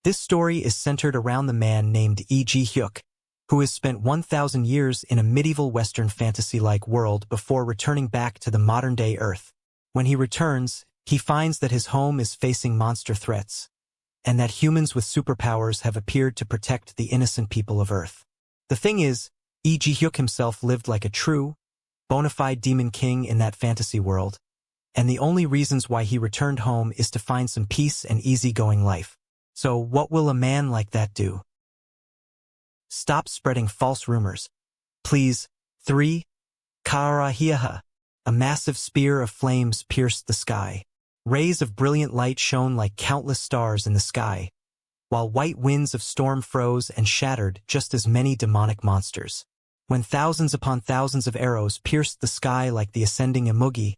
This story is centered around the man named Ji-Hyuk, who has spent 1,000 years in a medieval Western fantasy-like world before returning back to the modern-day Earth. When he returns, he finds that his home is facing monster threats, and that humans with superpowers have appeared to protect the innocent people of Earth. The thing is, Ji-Hyuk himself lived like a true, bona fide demon king in that fantasy world, and the only reasons why he returned home is to find some peace and easygoing life. So what will a man like that do? Stop spreading false rumors. Please. 3. Karahiaha. A massive spear of flames pierced the sky. Rays of brilliant light shone like countless stars in the sky, while white winds of storm froze and shattered just as many demonic monsters. When thousands upon thousands of arrows pierced the sky like the ascending emugi,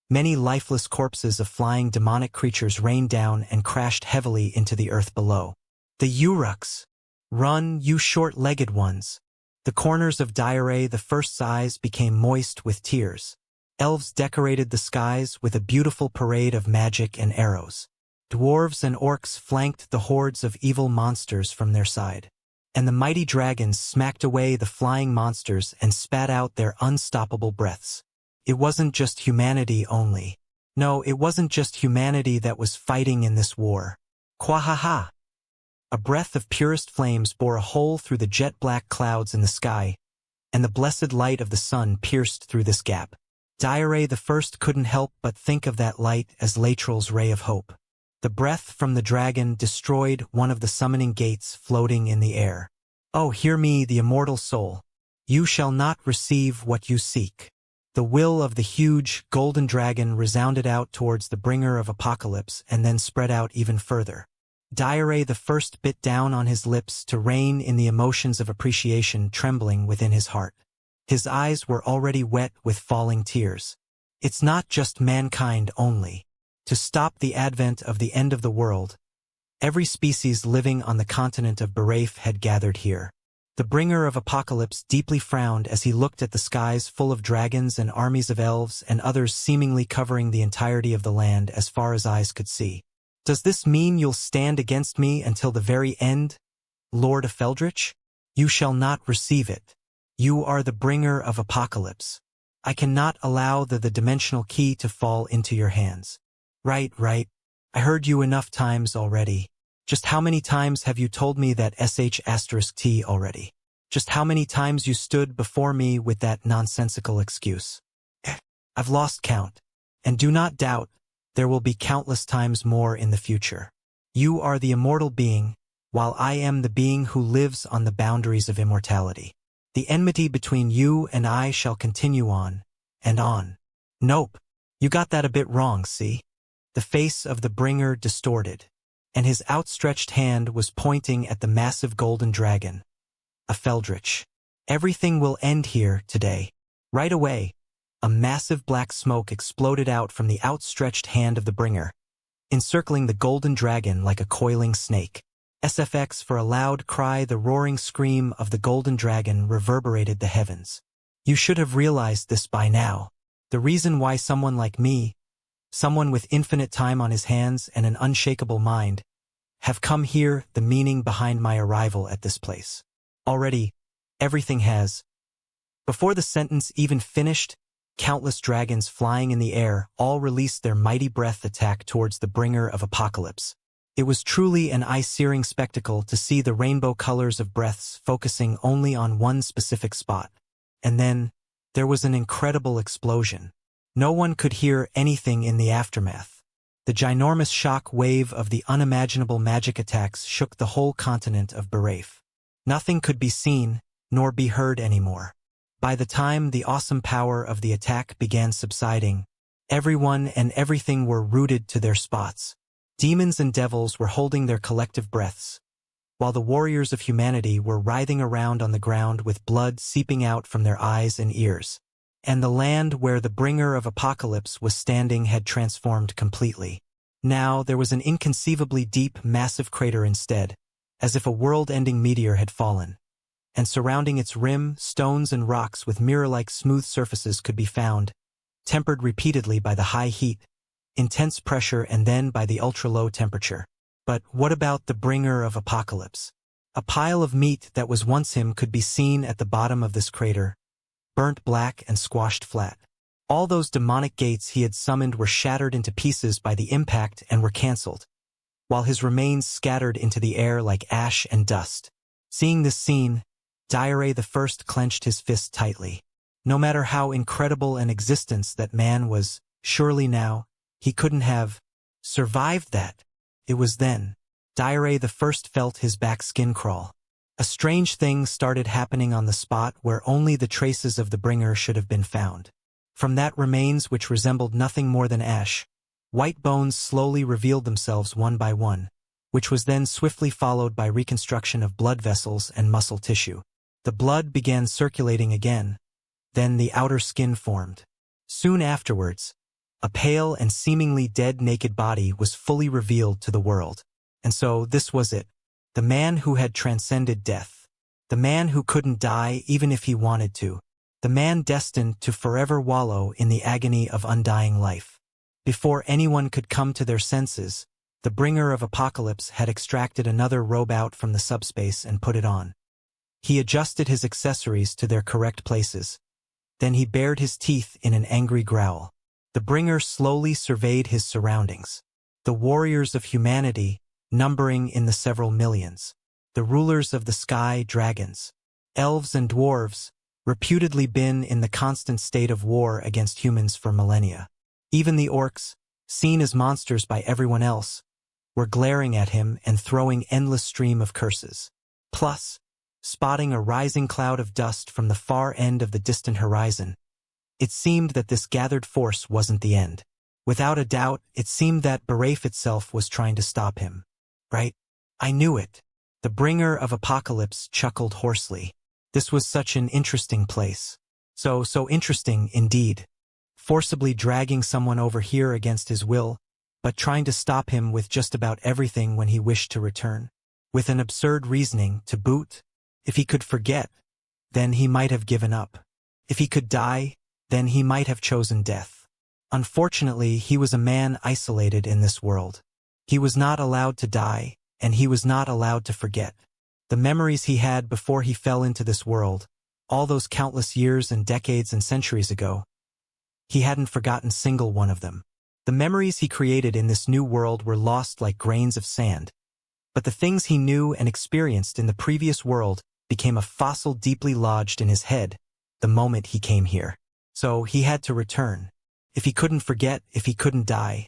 many lifeless corpses of flying demonic creatures rained down and crashed heavily into the earth below. The Uruks. Run, you short-legged ones. The corners of Diarrhea the First's eyes became moist with tears. Elves decorated the skies with a beautiful parade of magic and arrows. Dwarves and orcs flanked the hordes of evil monsters from their side. And the mighty dragons smacked away the flying monsters and spat out their unstoppable breaths. It wasn't just humanity only. No, it wasn't just humanity that was fighting in this war. Kwahaha! A breath of purest flames bore a hole through the jet-black clouds in the sky, and the blessed light of the sun pierced through this gap. Diarrhea the First couldn't help but think of that light as Latrell's ray of hope. The breath from the dragon destroyed one of the summoning gates floating in the air. Oh, hear me, the immortal soul. You shall not receive what you seek. The will of the huge, golden dragon resounded out towards the bringer of apocalypse and then spread out even further. Diarrhea the First bit down on his lips to rein in the emotions of appreciation trembling within his heart. His eyes were already wet with falling tears. It's not just mankind only. To stop the advent of the end of the world, every species living on the continent of Barafe had gathered here. The bringer of apocalypse deeply frowned as he looked at the skies full of dragons and armies of elves and others seemingly covering the entirety of the land as far as eyes could see. Does this mean you'll stand against me until the very end, Lord of Feldrich? You shall not receive it. You are the bringer of apocalypse. I cannot allow the dimensional key to fall into your hands. Right. I heard you enough times already. Just how many times have you told me that sh*t already? Just how many times you stood before me with that nonsensical excuse? I've lost count. And do not doubt, there will be countless times more in the future. You are the immortal being, while I am the being who lives on the boundaries of immortality. The enmity between you and I shall continue on, and on. Nope, you got that a bit wrong, see? The face of the bringer distorted, and his outstretched hand was pointing at the massive golden dragon. A Feldrich. Everything will end here today. Right away, a massive black smoke exploded out from the outstretched hand of the bringer, encircling the golden dragon like a coiling snake. SFX for a loud cry, the roaring scream of the golden dragon reverberated the heavens. You should have realized this by now. The reason why someone like me, someone with infinite time on his hands and an unshakable mind, have come here, the meaning behind my arrival at this place. Already, everything has. Before the sentence even finished, countless dragons flying in the air all released their mighty breath attack towards the bringer of apocalypse. It was truly an eye-searing spectacle to see the rainbow colors of breaths focusing only on one specific spot. And then, there was an incredible explosion. No one could hear anything in the aftermath. The ginormous shock wave of the unimaginable magic attacks shook the whole continent of Barafe. Nothing could be seen, nor be heard anymore. By the time the awesome power of the attack began subsiding, everyone and everything were rooted to their spots. Demons and devils were holding their collective breaths, while the warriors of humanity were writhing around on the ground with blood seeping out from their eyes and ears. And the land where the bringer of apocalypse was standing had transformed completely. Now there was an inconceivably deep, massive crater instead, as if a world-ending meteor had fallen. And surrounding its rim, stones and rocks with mirror-like smooth surfaces could be found, tempered repeatedly by the high heat, intense pressure and then by the ultra-low temperature. But what about the bringer of apocalypse? A pile of meat that was once him could be seen at the bottom of this crater, burnt black and squashed flat. All those demonic gates he had summoned were shattered into pieces by the impact and were cancelled, while his remains scattered into the air like ash and dust. Seeing this scene, Ji-Hyuk the First clenched his fist tightly. No matter how incredible an existence that man was, surely now, he couldn't have survived that. It was then Ji-Hyuk the First felt his back skin crawl. A strange thing started happening on the spot where only the traces of the bringer should have been found. From that remains which resembled nothing more than ash, white bones slowly revealed themselves one by one, which was then swiftly followed by reconstruction of blood vessels and muscle tissue. The blood began circulating again, then the outer skin formed. Soon afterwards, a pale and seemingly dead naked body was fully revealed to the world. And so this was it, the man who had transcended death, the man who couldn't die even if he wanted to, the man destined to forever wallow in the agony of undying life. Before anyone could come to their senses, the bringer of apocalypse had extracted another robe out from the subspace and put it on. He adjusted his accessories to their correct places. Then he bared his teeth in an angry growl. The bringer slowly surveyed his surroundings. The warriors of humanity, numbering in the several millions. The rulers of the sky dragons. Elves and dwarves, reputedly been in the constant state of war against humans for millennia. Even the orcs, seen as monsters by everyone else, were glaring at him and throwing endless stream of curses. Plus, spotting a rising cloud of dust from the far end of the distant horizon, it seemed that this gathered force wasn't the end. Without a doubt, it seemed that Barafe itself was trying to stop him. Right? I knew it. The bringer of apocalypse chuckled hoarsely. This was such an interesting place. So interesting indeed. Forcibly dragging someone over here against his will, but trying to stop him with just about everything when he wished to return. With an absurd reasoning, to boot. If he could forget, then he might have given up. If he could die, then he might have chosen death. Unfortunately, he was a man isolated in this world. He was not allowed to die, and he was not allowed to forget. The memories he had before he fell into this world, all those countless years and decades and centuries ago, he hadn't forgotten single one of them. The memories he created in this new world were lost like grains of sand, but the things he knew and experienced in the previous world became a fossil deeply lodged in his head the moment he came here. So he had to return. If he couldn't forget, if he couldn't die,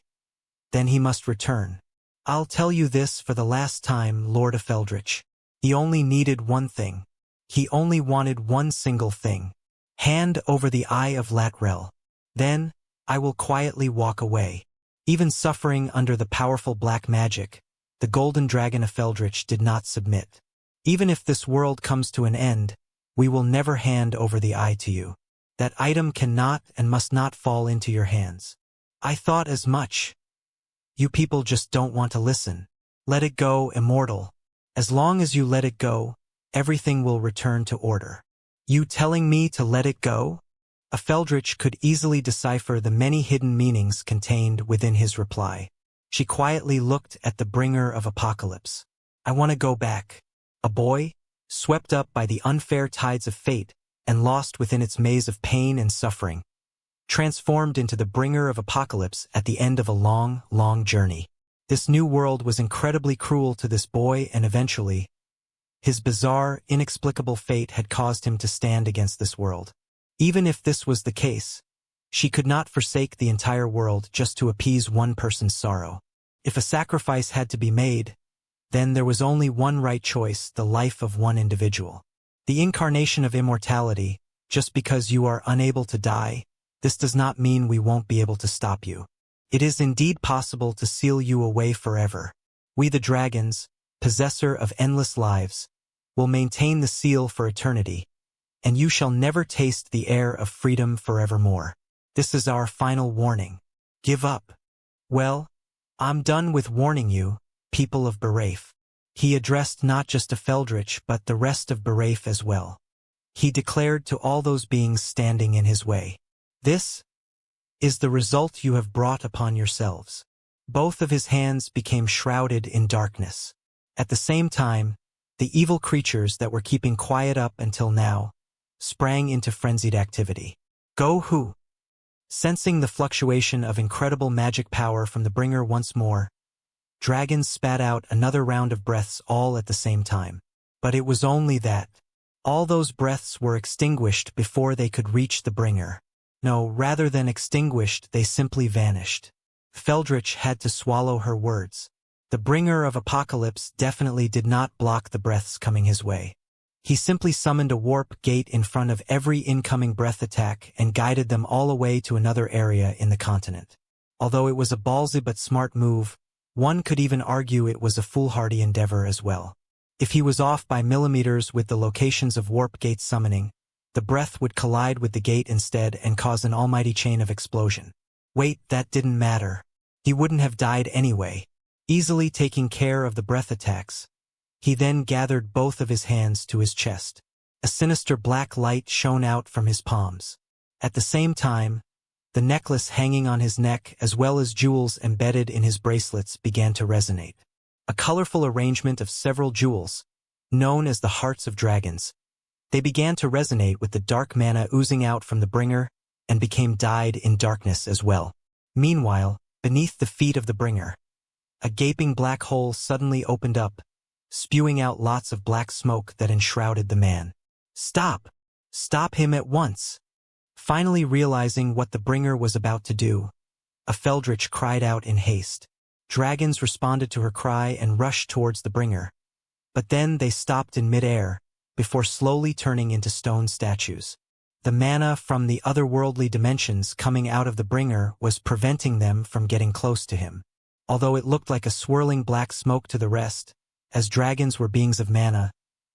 then he must return. I'll tell you this for the last time, Lord of Eldritch. He only needed one thing. He only wanted one single thing. Hand over the eye of Latrell. Then, I will quietly walk away. Even suffering under the powerful black magic, the golden dragon of Eldritch did not submit. Even if this world comes to an end, we will never hand over the eye to you. That item cannot and must not fall into your hands. I thought as much. You people just don't want to listen. Let it go, immortal. As long as you let it go, everything will return to order. You telling me to let it go? A Feldritch could easily decipher the many hidden meanings contained within his reply. She quietly looked at the bringer of apocalypse. I want to go back. A boy, swept up by the unfair tides of fate and lost within its maze of pain and suffering, transformed into the bringer of apocalypse at the end of a long, long journey. This new world was incredibly cruel to this boy, and eventually, his bizarre, inexplicable fate had caused him to stand against this world. Even if this was the case, she could not forsake the entire world just to appease one person's sorrow. If a sacrifice had to be made, then there was only one right choice, the life of one individual. The incarnation of immortality. Just because you are unable to die, this does not mean we won't be able to stop you. It is indeed possible to seal you away forever. We the dragons, possessor of endless lives, will maintain the seal for eternity, and you shall never taste the air of freedom forevermore. This is our final warning. Give up. Well, I'm done with warning you, people of Barafe. He addressed not just to Feldritch but the rest of Barafe as well. He declared to all those beings standing in his way, "This is the result you have brought upon yourselves. Both of his hands became shrouded in darkness. At the same time, the evil creatures that were keeping quiet up until now sprang into frenzied activity. Go who? Sensing the fluctuation of incredible magic power from the bringer once more, dragons spat out another round of breaths all at the same time. But it was only that all those breaths were extinguished before they could reach the bringer. No, rather than extinguished, they simply vanished. Feldrich had to swallow her words. The bringer of apocalypse definitely did not block the breaths coming his way. He simply summoned a warp gate in front of every incoming breath attack and guided them all away to another area in the continent. Although it was a ballsy but smart move, one could even argue it was a foolhardy endeavor as well. If he was off by millimeters with the locations of warp gate summoning, the breath would collide with the gate instead and cause an almighty chain of explosion. Wait, that didn't matter. He wouldn't have died anyway, easily taking care of the breath attacks. He then gathered both of his hands to his chest. A sinister black light shone out from his palms. At the same time, the necklace hanging on his neck as well as jewels embedded in his bracelets began to resonate. A colorful arrangement of several jewels, known as the hearts of dragons. They began to resonate with the dark mana oozing out from the bringer and became dyed in darkness as well. Meanwhile, beneath the feet of the bringer, a gaping black hole suddenly opened up, spewing out lots of black smoke that enshrouded the man. Stop! Stop him at once! Finally realizing what the bringer was about to do, a Feldrich cried out in haste. Dragons responded to her cry and rushed towards the bringer. But then they stopped in mid-air, before slowly turning into stone statues. The mana from the otherworldly dimensions coming out of the bringer was preventing them from getting close to him. Although it looked like a swirling black smoke to the rest, as dragons were beings of mana,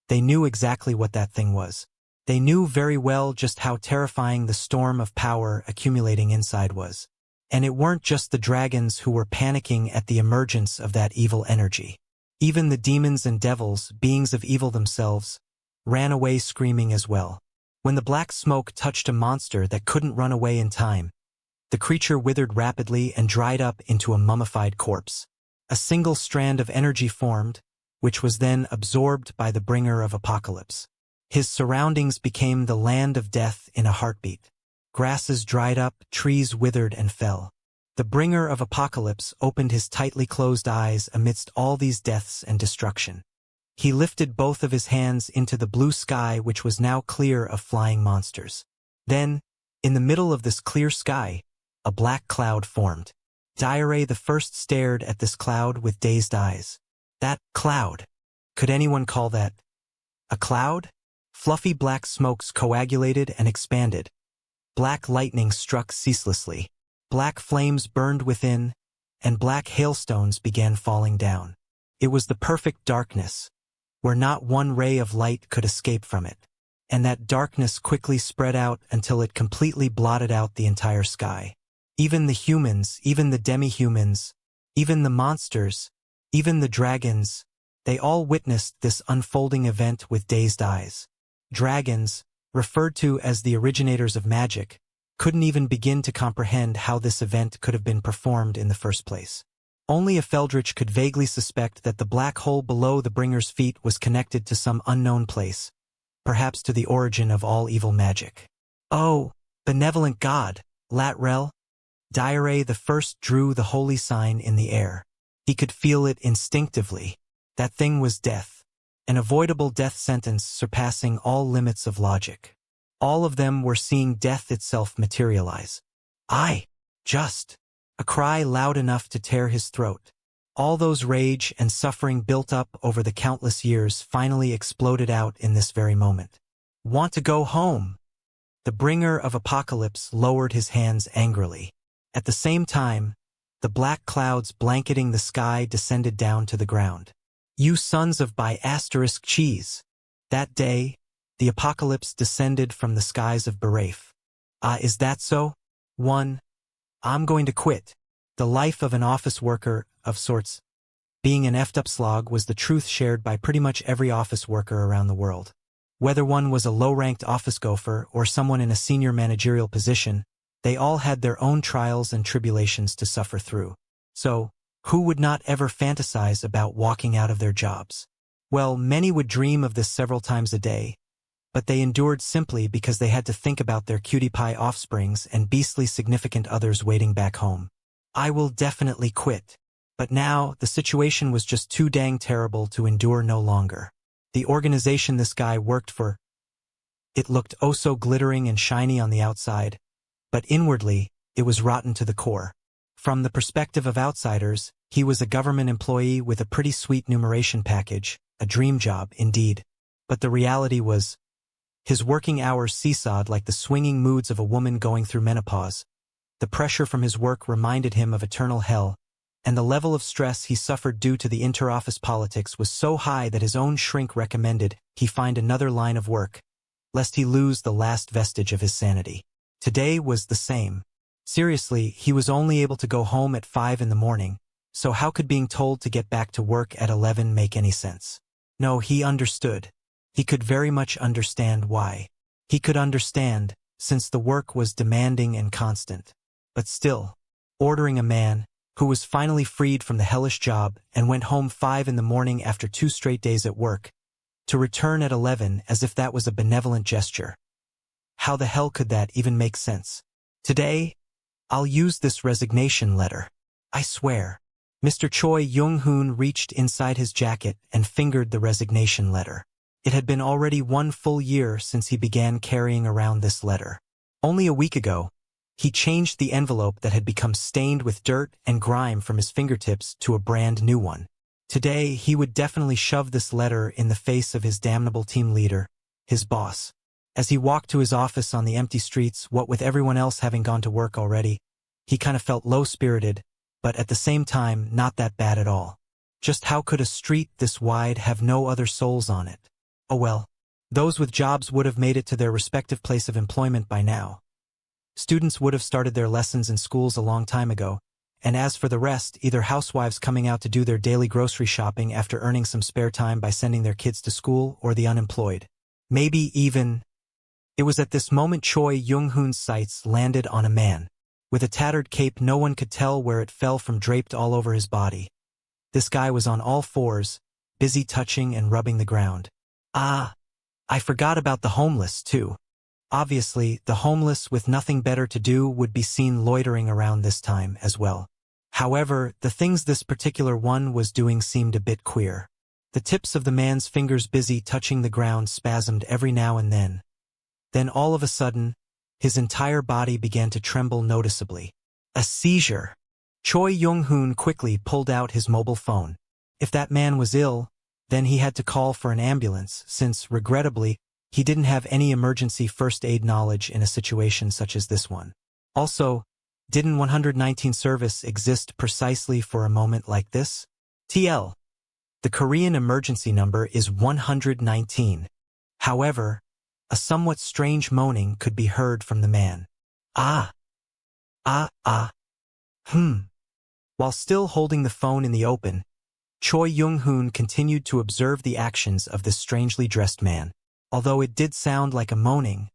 they knew exactly what that thing was. They knew very well just how terrifying the storm of power accumulating inside was. And it weren't just the dragons who were panicking at the emergence of that evil energy. Even the demons and devils, beings of evil themselves, ran away screaming as well. When the black smoke touched a monster that couldn't run away in time, the creature withered rapidly and dried up into a mummified corpse. A single strand of energy formed, which was then absorbed by the bringer of apocalypse. His surroundings became the land of death in a heartbeat. Grasses dried up, trees withered and fell. The bringer of apocalypse opened his tightly closed eyes amidst all these deaths and destruction. He lifted both of his hands into the blue sky, which was now clear of flying monsters. Then, in the middle of this clear sky, a black cloud formed. Diare the first stared at this cloud with dazed eyes. That cloud. Could anyone call that a cloud? Fluffy black smokes coagulated and expanded. Black lightning struck ceaselessly. Black flames burned within, and black hailstones began falling down. It was the perfect darkness, where not one ray of light could escape from it. And that darkness quickly spread out until it completely blotted out the entire sky. Even the humans, even the demi-humans, even the monsters, even the dragons, they all witnessed this unfolding event with dazed eyes. Dragons, referred to as the originators of magic, couldn't even begin to comprehend how this event could have been performed in the first place. Only a Feldrich could vaguely suspect that the black hole below the bringer's feet was connected to some unknown place, perhaps to the origin of all evil magic. Oh, benevolent God, Latrell! Diare the first drew the holy sign in the air. He could feel it instinctively. That thing was death. An avoidable death sentence surpassing all limits of logic. All of them were seeing death itself materialize. A cry loud enough to tear his throat. All those rage and suffering built up over the countless years finally exploded out in this very moment. Want to go home? The bringer of apocalypse lowered his hands angrily. At the same time, the black clouds blanketing the sky descended down to the ground. You sons of cheese! That day, the apocalypse descended from the skies of Barafe. Is that so? I'm going to quit. The life of an office worker, of sorts. Being an effed-up slog was the truth shared by pretty much every office worker around the world. Whether one was a low-ranked office gopher or someone in a senior managerial position, they all had their own trials and tribulations to suffer through. So, Who would not ever fantasize about walking out of their jobs? Well, many would dream of this several times a day, but they endured simply because they had to think about their cutie pie offsprings and beastly significant others waiting back home. I will definitely quit. But now, the situation was just too dang terrible to endure no longer. The organization this guy worked for, it looked oh so glittering and shiny on the outside, but inwardly, it was rotten to the core. From the perspective of outsiders, he was a government employee with a pretty sweet numeration package, a dream job indeed. But the reality was, his working hours seesawed like the swinging moods of a woman going through menopause. The pressure from his work reminded him of eternal hell, and the level of stress he suffered due to the inter-office politics was so high that his own shrink recommended he find another line of work, lest he lose the last vestige of his sanity. Today was the same. Seriously, he was only able to go home at 5 in the morning, so how could being told to get back to work at 11 make any sense? No, he understood. He could very much understand why. He could understand, since the work was demanding and constant. But still, ordering a man, who was finally freed from the hellish job and went home 5 in the morning after 2 straight days at work, to return at 11 as if that was a benevolent gesture. How the hell could that even make sense? Today, I'll use this resignation letter. I swear. Mr. Choi Young-hoon reached inside his jacket and fingered the resignation letter. It had been already 1 full year since he began carrying around this letter. Only a week ago, he changed the envelope that had become stained with dirt and grime from his fingertips to a brand new one. Today, he would definitely shove this letter in the face of his damnable team leader, his boss. As he walked to his office on the empty streets, what with everyone else having gone to work already, he kind of felt low-spirited, but at the same time, not that bad at all. Just how could a street this wide have no other souls on it? Oh well, those with jobs would have made it to their respective place of employment by now. Students would have started their lessons in schools a long time ago, and as for the rest, either housewives coming out to do their daily grocery shopping after earning some spare time by sending their kids to school, or the unemployed. Maybe even... It was at this moment Choi Young-hoon's sights landed on a man. With a tattered cape no one could tell where it fell from draped all over his body. This guy was on all fours, busy touching and rubbing the ground. Ah, I forgot about the homeless, too. Obviously, the homeless with nothing better to do would be seen loitering around this time as well. However, the things this particular one was doing seemed a bit queer. The tips of the man's fingers busy touching the ground spasmed every now and then. Then all of a sudden, his entire body began to tremble noticeably. A seizure. Choi Young-hoon quickly pulled out his mobile phone. If that man was ill, then he had to call for an ambulance, since, regrettably, he didn't have any emergency first aid knowledge in a situation such as this one. Also, didn't 119 service exist precisely for a moment like this? TL. The Korean emergency number is 119. However, a somewhat strange moaning could be heard from the man. Ah. While still holding the phone in the open, Choi Young-hoon continued to observe the actions of this strangely dressed man. Although it did sound like a moaning,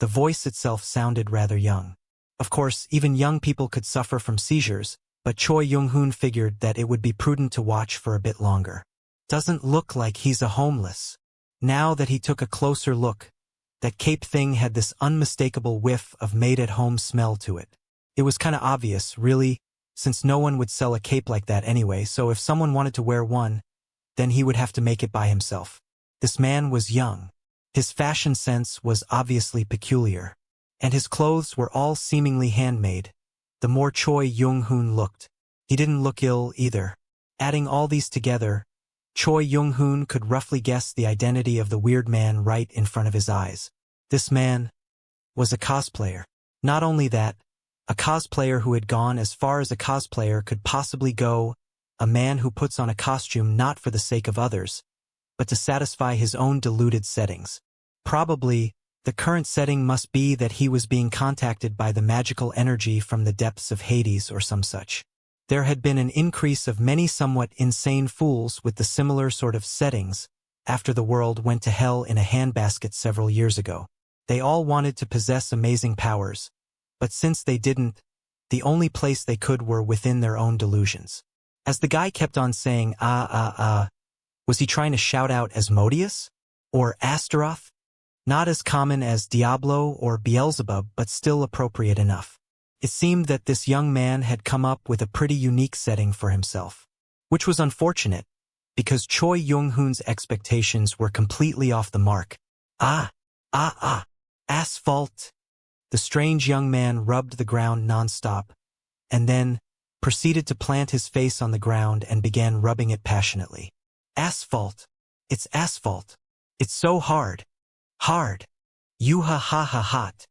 the voice itself sounded rather young. Of course, even young people could suffer from seizures, but Choi Young-hoon figured that it would be prudent to watch for a bit longer. Doesn't look like he's a homeless. Now that he took a closer look, that cape thing had this unmistakable whiff of made-at-home smell to it. It was kinda obvious, really, since no one would sell a cape like that anyway, so if someone wanted to wear one, then he would have to make it by himself. This man was young. His fashion sense was obviously peculiar, and his clothes were all seemingly handmade. The more Choi Young-hoon looked, he didn't look ill either. Adding all these together, Choi Young-hoon could roughly guess the identity of the weird man right in front of his eyes. This man was a cosplayer. Not only that, a cosplayer who had gone as far as a cosplayer could possibly go, a man who puts on a costume not for the sake of others, but to satisfy his own deluded settings. Probably, the current setting must be that he was being contacted by the magical energy from the depths of Hades or some such. There had been an increase of many somewhat insane fools with the similar sort of settings after the world went to hell in a handbasket several years ago. They all wanted to possess amazing powers, but since they didn't, the only place they could were within their own delusions. As the guy kept on saying, was he trying to shout out Asmodeus? Or Astaroth? Not as common as Diablo or Beelzebub, but still appropriate enough. It seemed that this young man had come up with a pretty unique setting for himself. Which was unfortunate, because Choi Young-hoon's expectations were completely off the mark. Asphalt. The strange young man rubbed the ground non-stop, and then proceeded to plant his face on the ground and began rubbing it passionately. Asphalt. It's asphalt. It's so hard. Hard. Hot.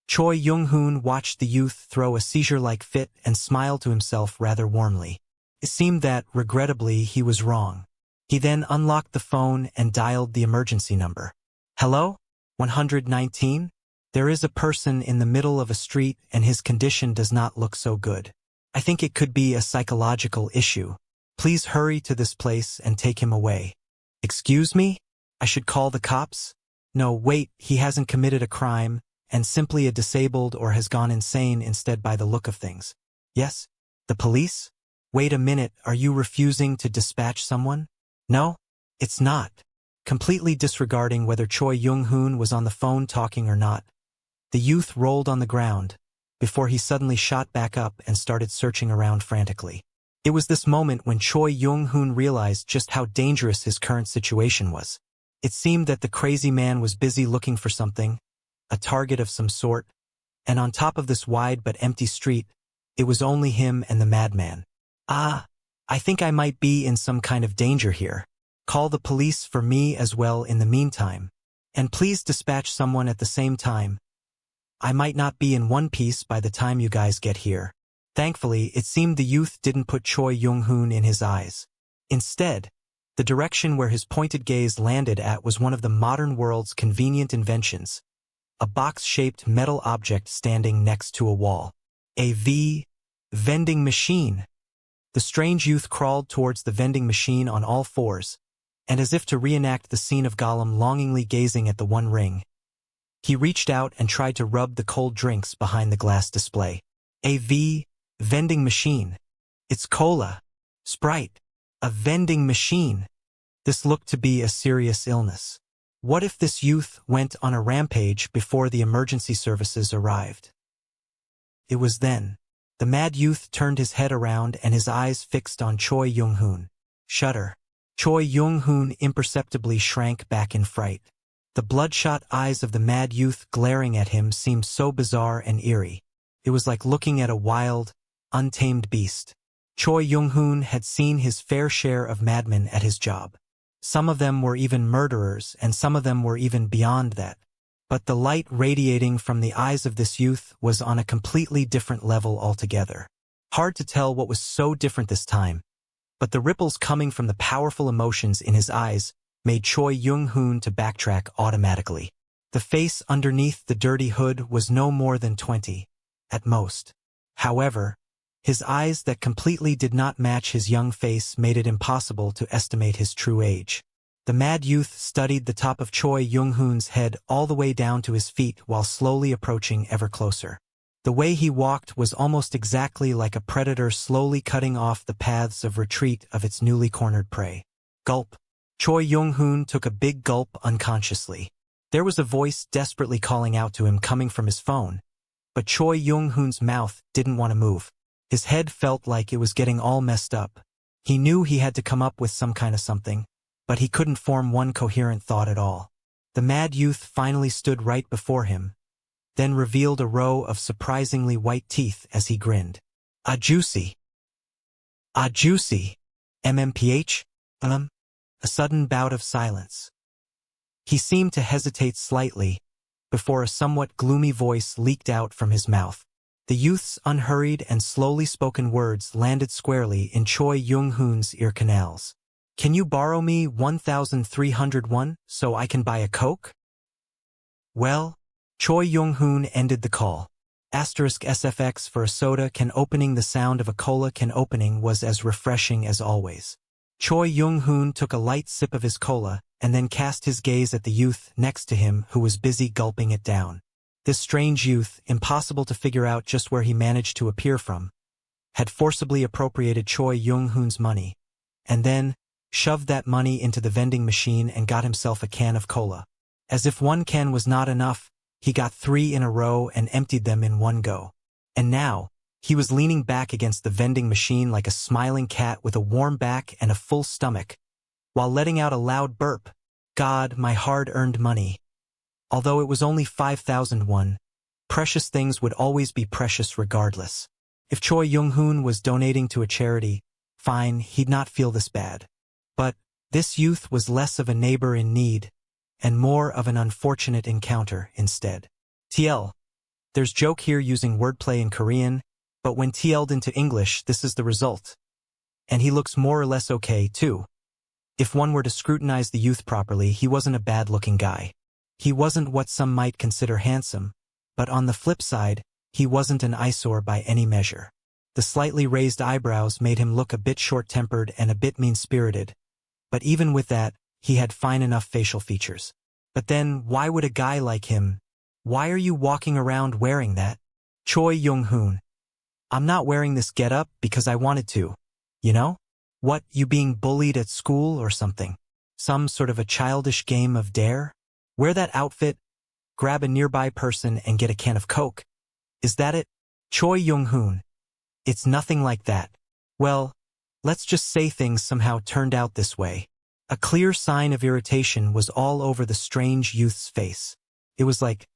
Choi Young-hoon watched the youth throw a seizure-like fit and smiled to himself rather warmly. It seemed that, regrettably, he was wrong. He then unlocked the phone and dialed the emergency number. Hello? 119? There is a person in the middle of a street and his condition does not look so good. I think it could be a psychological issue. Please hurry to this place and take him away. Excuse me? I should call the cops? No, wait, he hasn't committed a crime, and simply a disabled or has gone insane instead by the look of things. Yes? The police? Wait a minute, are you refusing to dispatch someone? No? It's not. Completely disregarding whether Choi Young-hoon was on the phone talking or not, the youth rolled on the ground, before he suddenly shot back up and started searching around frantically. It was this moment when Choi Young-hoon realized just how dangerous his current situation was. It seemed that the crazy man was busy looking for something, a target of some sort, and on top of this wide but empty street, it was only him and the madman. I think I might be in some kind of danger here. Call the police for me as well in the meantime. And please dispatch someone at the same time. I might not be in one piece by the time you guys get here. Thankfully, it seemed the youth didn't put Choi Young-hoon in his eyes. Instead, the direction where his pointed gaze landed at was one of the modern world's convenient inventions, a box-shaped metal object standing next to a wall. A vending machine. The strange youth crawled towards the vending machine on all fours, and as if to reenact the scene of Gollum longingly gazing at the One Ring, he reached out and tried to rub the cold drinks behind the glass display. A vending machine. It's cola. Sprite. A vending machine. This looked to be a serious illness. What if this youth went on a rampage before the emergency services arrived? It was then. The mad youth turned his head around and his eyes fixed on Choi Young-hoon. Shudder. Choi Young-hoon imperceptibly shrank back in fright. The bloodshot eyes of the mad youth glaring at him seemed so bizarre and eerie. It was like looking at a wild, untamed beast. Choi Young-hoon had seen his fair share of madmen at his job. Some of them were even murderers, and some of them were even beyond that. But the light radiating from the eyes of this youth was on a completely different level altogether. Hard to tell what was so different this time, but the ripples coming from the powerful emotions in his eyes made Choi Young-hoon to backtrack automatically. The face underneath the dirty hood was no more than 20, at most. However, his eyes that completely did not match his young face made it impossible to estimate his true age. The mad youth studied the top of Choi Young-hoon's head all the way down to his feet while slowly approaching ever closer. The way he walked was almost exactly like a predator slowly cutting off the paths of retreat of its newly cornered prey. Gulp. Choi Young-hoon took a big gulp unconsciously. There was a voice desperately calling out to him coming from his phone, but Choi Young-hoon's mouth didn't want to move. His head felt like it was getting all messed up. He knew he had to come up with some kind of something, but he couldn't form one coherent thought at all. The mad youth finally stood right before him, then revealed a row of surprisingly white teeth as he grinned. "Ah, juicy. Ah, juicy. MMPH? A sudden bout of silence. He seemed to hesitate slightly, before a somewhat gloomy voice leaked out from his mouth. The youth's unhurried and slowly spoken words landed squarely in Choi Young-hoon's ear canals. "Can you borrow me 1,301 so I can buy a Coke?" Well, Choi Young-hoon ended the call. *SFX for a soda can opening. The sound of a cola can opening was as refreshing as always. Choi Young-hoon took a light sip of his cola and then cast his gaze at the youth next to him who was busy gulping it down. This strange youth, impossible to figure out just where he managed to appear from, had forcibly appropriated Choi Young-hoon's money, and then shoved that money into the vending machine and got himself a can of cola. As if one can was not enough, he got 3 in a row and emptied them in one go. And now, he was leaning back against the vending machine like a smiling cat with a warm back and a full stomach, while letting out a loud burp. God, my hard-earned money. Although it was only 5,001, precious things would always be precious regardless. If Choi Young-hoon was donating to a charity, fine, he'd not feel this bad. But this youth was less of a neighbor in need, and more of an unfortunate encounter instead. TL. There's joke here using wordplay in Korean, but when TL'd into English, this is the result. And he looks more or less okay, too. If one were to scrutinize the youth properly, he wasn't a bad-looking guy. He wasn't what some might consider handsome, but on the flip side, he wasn't an eyesore by any measure. The slightly raised eyebrows made him look a bit short-tempered and a bit mean-spirited, but even with that, he had fine enough facial features. But then, why would a guy like him? Why are you walking around wearing that? Choi Young-hoon. I'm not wearing this get-up because I wanted to. You know? What, you being bullied at school or something? Some sort of a childish game of dare? Wear that outfit, grab a nearby person and get a can of Coke. Is that it? Choi Young-hoon. It's nothing like that. Well, let's just say things somehow turned out this way. A clear sign of irritation was all over the strange youth's face. It was like,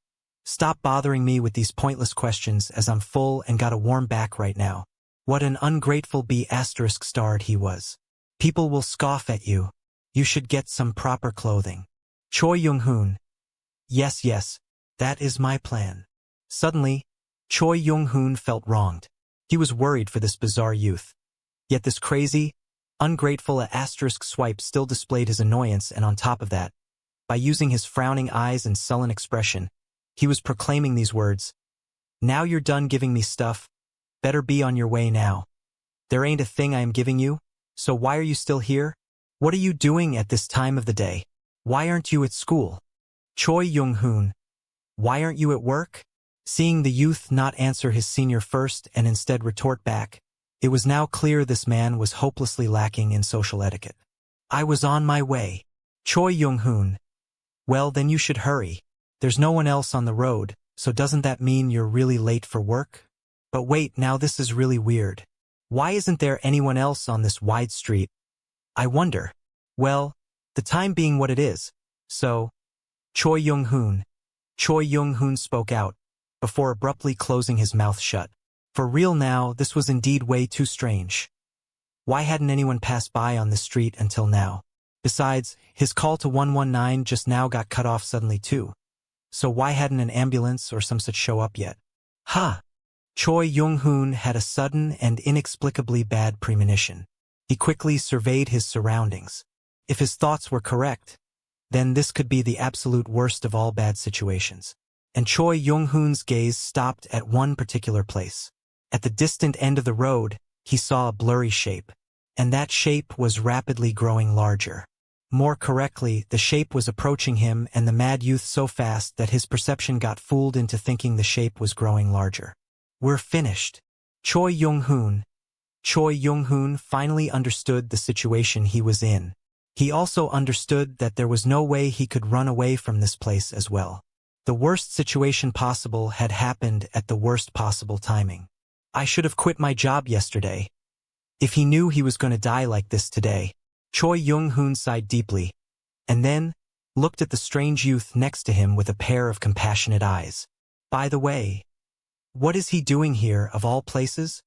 stop bothering me with these pointless questions as I'm full and got a warm back right now. What an ungrateful B***starred he was. People will scoff at you. You should get some proper clothing. Choi Young-hoon. Yes, that is my plan. Suddenly, Choi Young-hoon felt wronged. He was worried for this bizarre youth. Yet this crazy, ungrateful swipe still displayed his annoyance, and on top of that, by using his frowning eyes and sullen expression, he was proclaiming these words. Now you're done giving me stuff. Better be on your way now. There ain't a thing I am giving you, so why are you still here? What are you doing at this time of the day? Why aren't you at school? Choi Young-hoon. Why aren't you at work? Seeing the youth not answer his senior first and instead retort back, it was now clear this man was hopelessly lacking in social etiquette. I was on my way. Choi Young-hoon. Well, then you should hurry. There's no one else on the road, so doesn't that mean you're really late for work? But wait, now this is really weird. Why isn't there anyone else on this wide street? I wonder. Well, the time being what it is, so... Choi Young-hoon. Choi Young-hoon spoke out, before abruptly closing his mouth shut. For real now, this was indeed way too strange. Why hadn't anyone passed by on the street until now? Besides, his call to 119 just now got cut off suddenly too. So why hadn't an ambulance or some such show up yet? Ha! Choi Young-hoon had a sudden and inexplicably bad premonition. He quickly surveyed his surroundings. If his thoughts were correct, then this could be the absolute worst of all bad situations. And Choi Young-hoon's gaze stopped at one particular place. At the distant end of the road, he saw a blurry shape, and that shape was rapidly growing larger. More correctly, the shape was approaching him and the mad youth so fast that his perception got fooled into thinking the shape was growing larger. We're finished. Choi Young-hoon. Choi Young-hoon finally understood the situation he was in. He also understood that there was no way he could run away from this place as well. The worst situation possible had happened at the worst possible timing. I should have quit my job yesterday. If he knew he was going to die like this today. Choi Young-hoon sighed deeply, and then looked at the strange youth next to him with a pair of compassionate eyes. By the way, what is he doing here of all places?